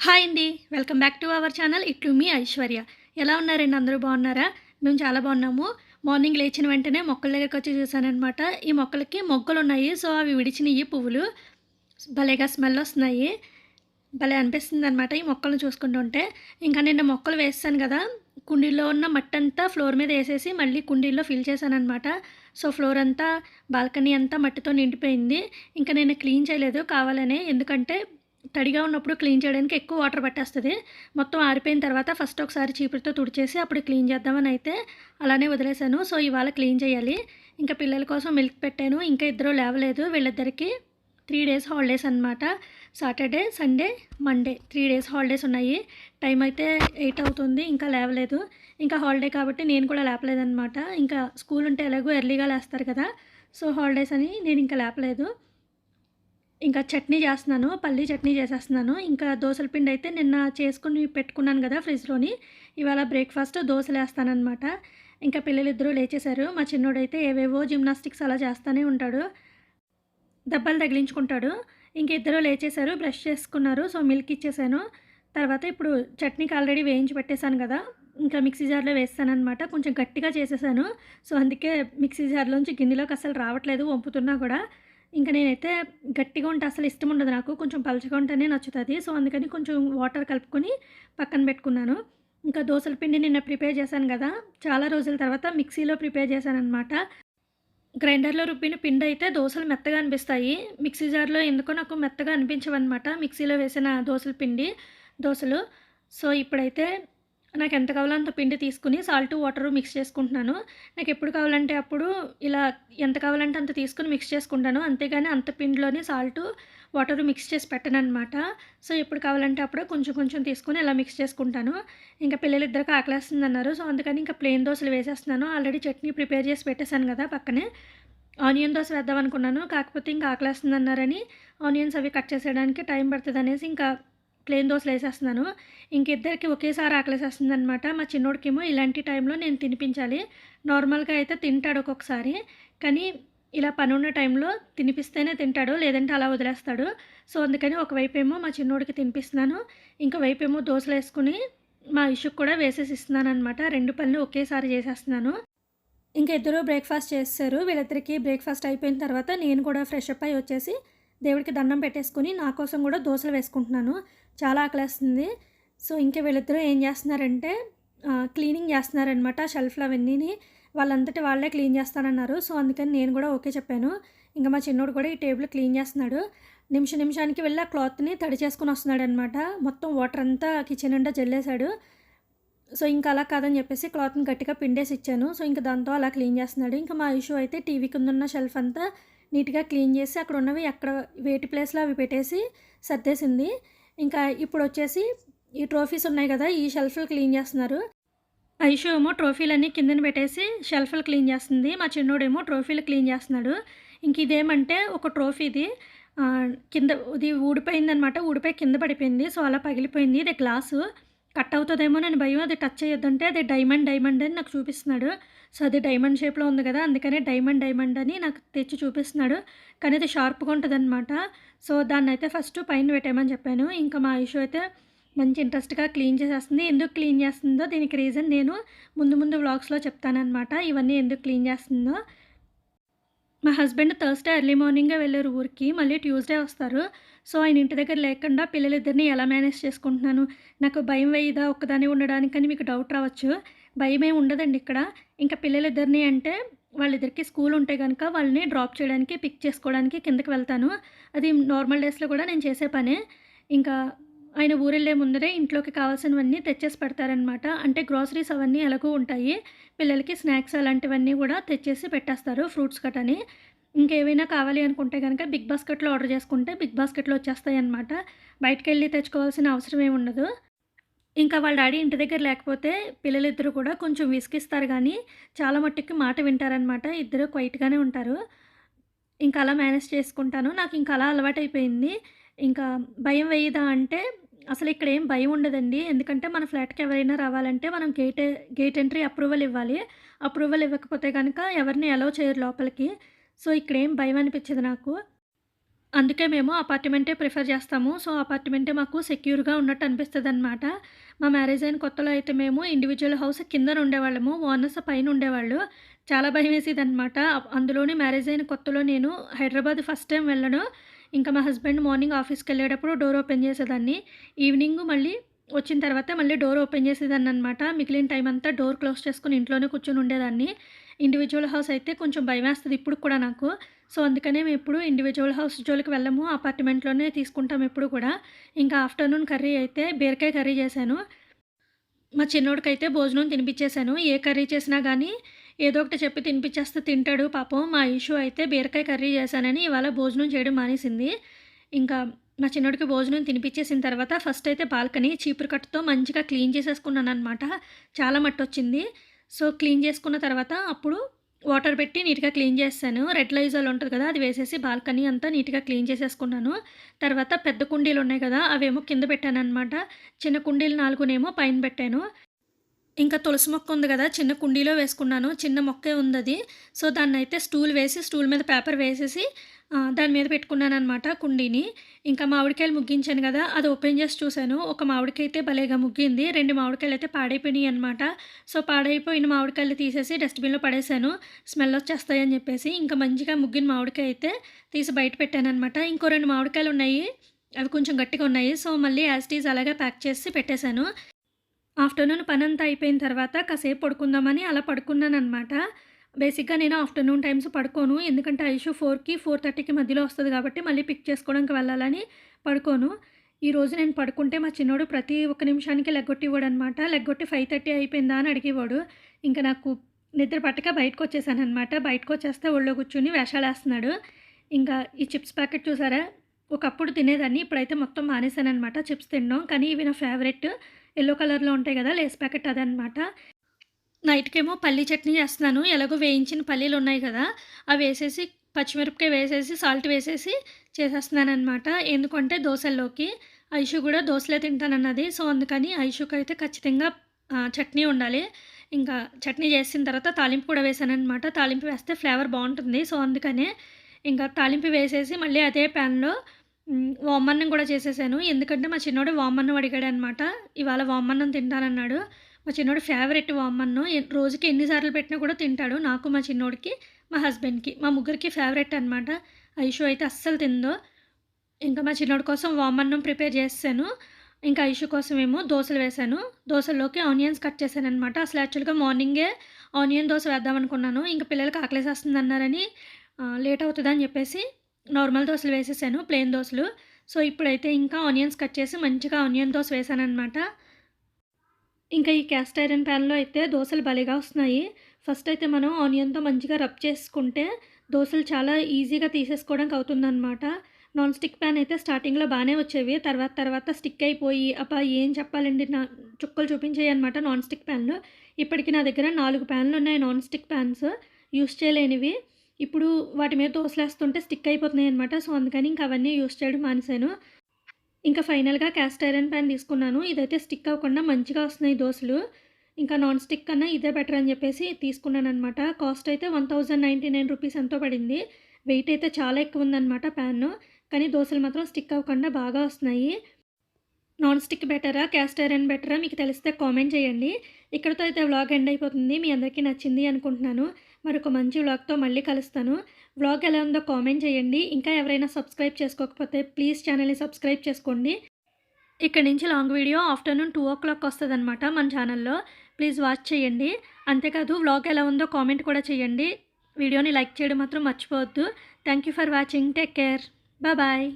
Hi అండి. Welcome back to our channel ఇట్లు మీ ఐశ్వర్య. ఎలా ఉన్నారండి? అందరూ బాగున్నారా? మేము చాలా బాగున్నాము. మార్నింగ్ లేచిన వెంటనే మొక్కల దగ్గరకొచ్చి చూసాననమాట. ఈ మొక్కలకి మొగ్గలున్నాయి. సో, అవి విడిచినియి పువ్వులు. భలేగా స్మెల్లొస్తున్నాయి. భలే అనిపిస్తుందనమాట ఈ మొక్కలను చూసుకుంటుంటే. ఇంకా నిన్న మొక్కలు వేసేసాను గదా! కుండీలో ఉన్న మట్టంతా ఫ్లోర్ మీద ఏసేసి మళ్ళీ కుండీల్లో ఫిల్ చేశాననమాట. సో, ఫ్లోర్ అంతా బాల్కనీ అంతా మట్టితో నిండిపోయింది. ఇంక నేను క్లీన్ చేయలేదు కావాలనే. ఎందుకంటే తడిగా ఉన్నప్పుడు క్లీన్ చేయడానికి ఎక్కువ వాటర్ పట్టేస్తది. మొత్తం ఆరిపోయిన తర్వాత ఫస్ట్ ఒకసారి చీపురుతో తుడిచేసి అప్పుడు క్లీన్ చేద్దామని అయితే అలానే వదిలేసాను. సో, ఇవాళ క్లీన్ చేయాలి. ఇంకా పిల్లల కోసం మిల్క్ పెట్టాను. ఇంకా ఇద్దరు లేవలేదు. వీళ్ళిద్దరికీ 3 డేస్ హాలిడేస్ అనమాట. Saturday, Sunday, Monday 3 days holidays ఉన్నాయి. టైం అయితే 8 అవుతుంది. ఇంకా లేవలేదు. ఇంకా హాలిడే కాబట్టి నేను కూడా లేపలేదనమాట. ఇంకా స్కూల్ ఉంటే ఎలాగో ఎర్లీగా లేస్తారు కదా! సో, హాలిడేస్ అని నేను ఇంకా లేపలేదు. ఇంకా చట్నీ చేస్తున్నాను. పల్లీ చట్నీ చేసేస్తున్నాను. ఇంకా దోసల పిండి అయితే నిన్న చేసుకొని పెట్టుకున్నాను కదా ఫ్రిడ్జ్‌లోని. ఇవాళ బ్రేక్‌ఫాస్ట్ దోసలేస్తాననమాట. ఇంకా పిల్లలిద్దరూ లేచేశారు. మా చిన్నోడైతే ఏవేవో జిమ్నాస్టిక్స్ అలా చేస్తానే ఉంటాడు. దెబ్బలు తగిలించుకుంటాడు. ఇంక ఇద్దరు లేచేశారు. బ్రష్ చేసుకున్నారు. సో, మిల్క్ ఇచ్చేసాను. తర్వాత ఇప్పుడు చట్నీకి ఆల్రెడీ వేయించి పెట్టేసాను కదా! ఇంకా మిక్సీ జార్‌లో వేసేసాననమాట. కొంచెం గట్టిగా చేసేసాను. సో, అందుకే మిక్సీ జార్‌లోంచి గిన్నెలోకి అస్సలు రావట్లేదు వంపుతున్నా కూడా. ఇంక నేనైతే గట్టిగా ఉంటే అసలు ఇష్టం ఉండదు నాకు. కొంచెం పలచగా ఉంటేనే నచ్చుతది. సో, అందుకని కొంచెం వాటర్ కలుపుకొని పక్కన పెట్టుకున్నాను. ఇంకా దోసల పిండి నిన్న ప్రిపేర్ చేశాను గదా! చాలా రోజుల తర్వాత మిక్సీలో ప్రిపేర్ చేశాననమాట. గ్రైండర్‌లో రుబ్బిన పిండయితే దోసలు మెత్తగా అనిపిస్తాయి. మిక్సీ జార్‌లో ఎందుకో నాకు మెత్తగా అనిపించవనమాట. మిక్సీలో వేసిన దోసల పిండి దోసలు. సో, ఇప్పుడైతే నాకెంత కావాలో అంత పిండి తీసుకొని సాల్టు, వాటరు మిక్స్ చేసుకుంటున్నాను. నాకెప్పుడు కావాలంటే అప్పుడు ఇలా ఎంత కావాలంటే అంత తీసుకొని మిక్స్ చేసుకుంటాను. అంతేగాని అంత పిండిలోని సాల్టు, వాటరు మిక్స్ చేసి పెట్టననమాట. సో, ఎప్పుడు కావాలంటే అప్పుడు కొంచెం కొంచెం తీసుకొని ఇలా మిక్స్ చేసుకుంటాను. ఇంకా పిల్లలిద్దరికి ఆకలేస్తుందన్నారు. సో, అందుకని ఇంకా ప్లెయిన్ దోసలు వేసేస్తున్నాను. ఆల్రెడీ చట్నీ ప్రిపేర్ చేసి పెట్టేసాను కదా పక్కనే. ఆనియన్ దోస వేద్దామనుకున్నాను. కాకపోతే ఇంకా ఆకలేస్తుందన్నారని ఆనియన్స్ అవి కట్ చేసేయడానికి టైం పడతదనేసి ఇంకా ప్లెయిన్ దోసలేసేస్తున్నాను. ఇంక ఇద్దరికి ఒకేసారి ఆకలేసేస్తుందనమాట. మా చిన్నోడికేమో ఇలాంటి టైంలో నేను తినిపించాలి. నార్మల్‌గా అయితే తింటాడు ఒక్కొక్కసారి. కానీ ఇలా పనున్న టైంలో తినిపిస్తేనే తింటాడు. లేదంటే అలా వదిలేస్తాడు. సో, అందుకని ఒకవైపేమో మా చిన్నోడికి తినిపిస్తున్నాను. ఇంకో వైపేమో దోసలేసుకొని మా ఇషుకి కూడా వేసేసి ఇస్తున్నాననమాట. 2 పనులు ఒకేసారి చేసేస్తున్నాను. ఇంక ఇద్దరు బ్రేక్‌ఫాస్ట్ చేసేసారు. వీళ్ళిద్దరికీ బ్రేక్‌ఫాస్ట్ అయిపోయిన తర్వాత నేను కూడా ఫ్రెష్ అప్ అయ్యి వచ్చేసి దేవుడికి దండం పెట్టేసుకొని నా కోసం కూడా దోసలు వేసుకుంటున్నాను. చాలా ఆకలేస్తుంది. సో, ఇంక వీళ్ళిద్దరూ ఏం చేస్తున్నారంటే క్లీనింగ్ చేస్తున్నారనమాట షెల్ఫ్‌లు అవన్నీని. వాళ్ళంతట వాళ్ళే క్లీన్ చేస్తానన్నారు. సో, అందుకని నేను కూడా ఓకే చెప్పాను. ఇంక మా చిన్నోడు కూడా ఈ టేబుల్ క్లీన్ చేస్తున్నాడు. నిమిషానికి వెళ్ళి ఆ క్లాత్‌ని తడి చేసుకొని వస్తున్నాడనమాట. మొత్తం వాటర్ అంతా కిచెన్ నిండా జల్లేసాడు. సో, ఇంక అలా కాదని చెప్పేసి క్లాత్‌ని గట్టిగా పిండేసి ఇచ్చాను. సో, ఇంక దాంతో అలా క్లీన్ చేస్తున్నాడు. ఇంకా మా ఇషు అయితే టీవీ కిందున్న షెల్ఫ్ అంతా నీట్‌గా క్లీన్ చేసి అక్కడ ఉన్నవి ఎక్కడ వేటి ప్లేస్‌లో అవి పెట్టేసి సర్దేసింది. ఇంకా ఇప్పుడొచ్చేసి ఈ ట్రోఫీస్ ఉన్నాయి కదా! ఈ షెల్ఫ్‌లు క్లీన్ చేస్తున్నారు. ఐషు ఏమో ట్రోఫీలన్నీ కిందన పెట్టేసి షెల్ఫ్‌లు క్లీన్ చేస్తుంది. మా చిన్నోడేమో ట్రోఫీలు క్లీన్ చేస్తున్నాడు. ఇంక ఇదేమంటే ఒక ట్రోఫీది కింద ఇది ఊడిపోయిందనమాట. ఊడిపోయి కింద పడిపోయింది. సో, అలా పగిలిపోయింది. ఇది గ్లాసు. కట్ అవుతదేమోనని భయం. అది టచ్ చేయొద్దంటే అది డైమండ్ అని నాకు చూపిస్తున్నాడు. సో, అది డైమండ్ షేప్‌లో ఉంది కదా! అందుకనే డైమండ్ అని నాకు తెచ్చి చూపిస్తున్నాడు. కానీ అది షార్ప్‌గా ఉంటదనమాట. సో, దాన్నయితే ఫస్ట్ పైన పెట్టేయమని చెప్పాను. ఇంకా మా ఐషు అయితే మంచి ఇంట్రెస్ట్‌గా క్లీన్ చేసేస్తుంది. ఎందుకు క్లీన్ చేస్తుందో దీనికి రీజన్ నేను ముందు వ్లాగ్స్‌లో చెప్తాననమాట. ఇవన్నీ ఎందుకు క్లీన్ చేస్తుందో. మా హస్బెండ్ థర్స్‌డే ఎర్లీ మార్నింగే వెళ్లారు ఊరికి. మళ్ళీ ట్యూస్‌డే వస్తారు. సో, ఆయన ఇంటి దగ్గర లేకుండా పిల్లలిద్దరిని ఎలా మేనేజ్ చేసుకుంటున్నాను. నాకు భయం వేయదా ఒక్కదాన్నే ఉండడానికని మీకు డౌట్ రావచ్చు. భయమేమి ఉండదండి ఇక్కడ. ఇంకా పిల్లలిద్దరిని అంటే వాళ్ళిద్దరికీ స్కూల్ ఉంటే గనక వాళ్ళని డ్రాప్ చేయడానికి, పిక్ చేసుకోవడానికి కిందకి వెళ్తాను. అది నార్మల్ డేస్‌లో కూడా నేను చేసే పనే. ఇంకా ఆయన ఊరెళ్ళే ముందరే ఇంట్లోకి కావాల్సినవన్నీ తెచ్చేసి పెడతారనమాట. అంటే గ్రోసరీస్ అవన్నీ ఎలాగో ఉంటాయి. పిల్లలకి స్నాక్స్ అలాంటివన్నీ కూడా తెచ్చేసి పెట్టేస్తారు. ఫ్రూట్స్ కటని. ఇంకేవైనా కావాలి అనుకుంటే గనక బిగ్ బాస్కెట్‌లో ఆర్డర్ చేసుకుంటే బిగ్ బాస్కెట్‌లో వచ్చేస్తాయన్నమాట. బయటికెళ్ళి తెచ్చుకోవాల్సిన అవసరం ఏమి ఉండదు. ఇంకా వాళ్ళ డాడీ ఇంటి దగ్గర లేకపోతే పిల్లలిద్దరూ కూడా కొంచెం విసిగిస్తారు గానీ, చాలా మట్టుకి మాట వింటారనమాట. ఇద్దరు క్వైట్‌గానే ఉంటారు. ఇంకా అలా మేనేజ్ చేసుకుంటాను. నాకింక అలా అలవాటైపోయింది. ఇంకా భయం వేయదా అంటే, అసలిక్కడేం భయం ఉండదండి. ఎందుకంటే మన ఫ్లాట్‌కి ఎవరైనా రావాలంటే మనం గేట్ ఎంట్రీ అప్రూవల్ ఇవ్వాలి. అప్రూవల్ ఇవ్వకపోతే గనక ఎవరిని అలౌ చేయరు లోపలికి. సో, ఇక్కడేం భయం అనిపిచ్చదు నాకు. అందుకే మేము అపార్ట్‌మెంటే ప్రిఫర్ చేస్తాము. సో, అపార్ట్‌మెంటే మాకు సెక్యూర్‌గా ఉన్నట్టు అనిపిస్తదనమాట. మా మ్యారేజ్ అయిన కొత్తలో అయితే మేము ఇండివిడ్యువల్ హౌస్ కిందన ఉండేవాళ్ళము. ఓనర్స్ పైన ఉండేవాళ్ళు. చాలా భయమేసేదనమాట. అందులోని మ్యారేజ్ అయిన కొత్తలో నేను హైదరాబాద్ ఫస్ట్ టైమ్ వెళ్ళను. ఇంకా మా హస్బెండ్ మార్నింగ్ ఆఫీస్‌కెళ్ళేటప్పుడు డోర్ ఓపెన్ చేసేదాన్ని. ఈవినింగ్ మళ్ళీ వచ్చిన తర్వాత మళ్ళీ డోర్ ఓపెన్ చేసేదాన్ననమాట. మిగిలిన టైం అంతా డోర్ క్లోజ్ చేసుకొని ఇంట్లోనే కూర్చొని ఉండేదాన్ని. ఇండివిడ్యువల్ హౌస్ అయితే కొంచెం భయమేస్తది ఇప్పటికి కూడా నాకు. సో, అందుకనే మేమెప్పుడు ఇండివిడ్యువల్ హౌస్ జోలికి వెళ్ళము. అపార్ట్‌మెంట్‌లోనే తీసుకుంటాం ఎప్పుడు కూడా. ఇంకా ఆఫ్టర్‌నూన్ కర్రీ అయితే బీరకాయ కర్రీ చేశాను. మా చిన్నోడికైతే భోజనం తినిపిచ్చేసాను. ఏ కర్రీ చేసినా గానీ ఏదో ఒకటి చెప్పి తినిపిచ్చేస్తే తింటాడు పాపం. మా ఇష్యూ అయితే బీరకాయ కర్రీ చేశానని ఇవాళ భోజనం చేయడం మానేసింది. ఇంకా మా చిన్నోడికి భోజనం తినిపిచ్చేసిన తర్వాత ఫస్ట్ అయితే బాల్కనీ చీపురు కట్టతో మంచిగా క్లీన్ చేసేసుకున్నాననమాట. చాలా మట్టొచ్చింది. సో, క్లీన్ చేసుకున్న తర్వాత అప్పుడు వాటర్ పెట్టి నీట్‌గా క్లీన్ చేసేసాను. రెడ్ లైజాల్ ఉంటది కదా! అది వేసేసి బాల్కనీ అంతా నీట్‌గా క్లీన్ చేసేసుకున్నాను. తర్వాత పెద్ద కుండీలున్నాయి కదా! అవేమో కింద పెట్టాననమాట. చిన్న కుండీలు 4 పైన పెట్టాను. ఇంకా తులసి మొక్క ఉంది గదా! చిన్న కుండీలో వేసుకున్నాను. చిన్న మొక్కే ఉందది. సో, దాన్నయితే స్టూల్ వేసి, స్టూల్ మీద పేపర్ వేసేసి దాని మీద పెట్టుకున్నాననమాట కుండీని. ఇంకా మామిడికాయలు ముగ్గించాను గదా! అది ఓపెన్ చేసి చూశాను. ఒక మామిడికాయ అయితే భలేగా ముగ్గింది. 2 మామిడికాయలయితే పాడైపోయినియనమాట. సో, పాడైపోయిన మామిడికాయలు తీసేసి డస్ట్‌బిన్‌లో పడేశాను. స్మెల్ వచ్చేస్తాయని చెప్పేసి. ఇంకా మంచిగా ముగ్గిన మామిడికాయ అయితే తీసి బయట పెట్టాననమాట. ఇంకో 2 మామిడికాయలున్నాయి. అవి కొంచెం గట్టిగా ఉన్నాయి. సో, మళ్ళీ యాజ్ ఇట్ ఈజ్ అలాగే ప్యాక్ చేసి పెట్టేశాను. ఆఫ్టర్‌నూన్ పనంతా అయిపోయిన తర్వాత కాసేపు పడుకుందామని అలా పడుకున్నాననమాట. బేసిక్‌గా నేను ఆఫ్టర్‌నూన్ టైమ్స్ పడుకోను. ఎందుకంటే ఐషు 4కి, 4:30కి మధ్యలో వస్తది కాబట్టి మళ్ళీ పిక్ చేసుకోవడానికి వెళ్ళాలని పడుకోను. ఈరోజు నేను పడుకుంటే మా చిన్నోడు ప్రతి ఒక్క నిమిషానికి లెగ్గొట్టేవాడనమాట. లెగ్గొట్టి 5:30 అయిపోయిందా అని అడిగేవాడు. ఇంక నాకు నిద్ర పట్టక బయటకొచ్చేసాననమాట. బయటకొచ్చేస్తే ఒళ్ళో కూర్చొని వేషాలేస్తన్నాడు. ఇంకా ఈ చిప్స్ ప్యాకెట్ చూసారా? ఒకప్పుడు తినేదాన్ని. ఇప్పుడైతే మొత్తం మానేశాననమాట చిప్స్ తినడం. కానీ ఇవి నా ఫేవరెట్. యెల్లో కలర్‌లో ఉంటాయి గదా! లేస్ ప్యాకెట్ అదనమాట. నైట్‌కేమో పల్లీ చట్నీ చేస్తున్నాను. ఎలాగో వేయించిన పల్లీలున్నాయి గదా! అవేసేసి పచ్చిమిరపకాయ వేసేసి, సాల్ట్ వేసేసి చేసేస్తున్నాననమాట. ఎందుకంటే దోసల్లోకి. ఐషు గూడా దోసలే తింటానన్నది. సో, అందుకని ఐషుకైతే ఖచ్చితంగా చట్నీ ఉండాలి. ఇంకా చట్నీ చేసిన తర్వాత తాలింపు కూడా వేశాననమాట. తాలింపు వేస్తే ఫ్లేవర్ బావుంటుంది. సో, అందుకనే ఇంకా తాలింపు వేసేసి మళ్ళీ అదే ప్యాన్‌లో వామన్నం కూడా చేసేసాను. ఎందుకంటే మా చిన్నోడు వామన్నం అడిగాడనమాట. ఇవాళ వామన్నం తింటానన్నాడు. మా చిన్నోడి ఫేవరెట్ వామన్నం. రోజుకి ఎన్ని సార్లు పెట్టినా కూడా తింటాడు. నాకు, మా చిన్నోడికి, మా హస్బెండ్‌కి. మా ముగ్గురికి ఫేవరెట్ అనమాట. ఐషు అయితే అస్సలు తినదు. ఇంకా మా చిన్నోడి కోసం వామన్నం ప్రిపేర్ చేసేసాను. ఇంకా ఐషు కోసమేమో దోసలు వేశాను. దోసల్లోకి ఆనియన్స్ కట్ చేశాననమాట. అసలు యాక్చువల్‌గా మార్నింగే ఆనియన్ దోస వేద్దామనుకున్నాను. ఇంక పిల్లలకి ఆకలేసేస్తుందన్నారని లేట్ అవుతదని చెప్పేసి నార్మల్ దోసలు వేసేసాను. ప్లెయిన్ దోసలు. సో, ఇప్పుడైతే ఇంకా ఆనియన్స్ కట్ చేసి మంచిగా ఆనియన్ దోస వేశాననమాట. ఇంకా ఈ క్యాస్ట్ ఐరన్ ప్యాన్‌లో అయితే దోసలు భలేగా వస్తున్నాయి. ఫస్ట్ అయితే మనం ఆనియన్‌తో మంచిగా రబ్ చేసుకుంటే దోసలు చాలా ఈజీగా తీసేసుకోవడానికి అవుతుందనమాట. నాన్ స్టిక్ ప్యాన్ అయితే స్టార్టింగ్‌లో బానే వచ్చేవి. తర్వాత తర్వాత స్టిక్ అయిపోయి అబ్బా! ఏం చెప్పాలండి చుక్కలు చూపించాయన్నమాట నాన్ స్టిక్ ప్యాన్‌లు. ఇప్పటికి నా దగ్గర 4 ప్యాన్‌లున్నాయి నాన్ స్టిక్ ప్యాన్స్ యూజ్ చేయలేనివి. ఇప్పుడు వాటి మీద దోసలేస్తుంటే స్టిక్ అయిపోతున్నాయన్నమాట. సో, అందుకని ఇంక అవన్నీ యూజ్ చేయడం మానేశాను. ఇంకా ఫైనల్‌గా క్యాస్ట్ ఐరన్ పాన్ తీసుకున్నాను. ఇదైతే స్టిక్ అవ్వకుండా మంచిగా వస్తున్నాయి దోసలు. ఇంకా నాన్ స్టిక్ కన్నా ఇదే బెటర్ అని చెప్పేసి తీసుకున్నాననమాట. కాస్ట్ అయితే రూ. 1099 ఎంతో పడింది. వెయిట్ అయితే చాలా ఎక్కువ ఉందనమాట ప్యాను. కానీ దోసలు మాత్రం స్టిక్ అవ్వకుండా బాగా వస్తున్నాయి. నాన్ స్టిక్ బెటరా? క్యాస్ట్ ఐరన్ బెటరా? మీకు తెలిస్తే కామెంట్ చేయండి. ఇక్కడితో అయితే వ్లాగ్ ఎండ్ అయిపోతుంది. మీ అందరికీ నచ్చింది అనుకుంటున్నాను. మరొక మంచి వ్లాగ్‌తో మళ్ళీ కలుస్తాను. వ్లాగ్ ఎలా ఉందో కామెంట్ చేయండి. ఇంకా ఎవరైనా సబ్స్క్రైబ్ చేసుకోకపోతే ప్లీజ్ ఛానల్‌ని సబ్స్క్రైబ్ చేసుకోండి. ఇక్కడి నుంచి లాంగ్ వీడియో ఆఫ్టర్‌నూన్ 2:00 వస్తదనమాట మన ఛానల్‌లో. ప్లీజ్ వాచ్ చేయండి. అంతేకాదు వ్లాగ్ ఎలా ఉందో కామెంట్ కూడా చేయండి. వీడియోని లైక్ చేయడం మాత్రం మర్చిపోవద్దు. Thank you for watching. Take care. Bye.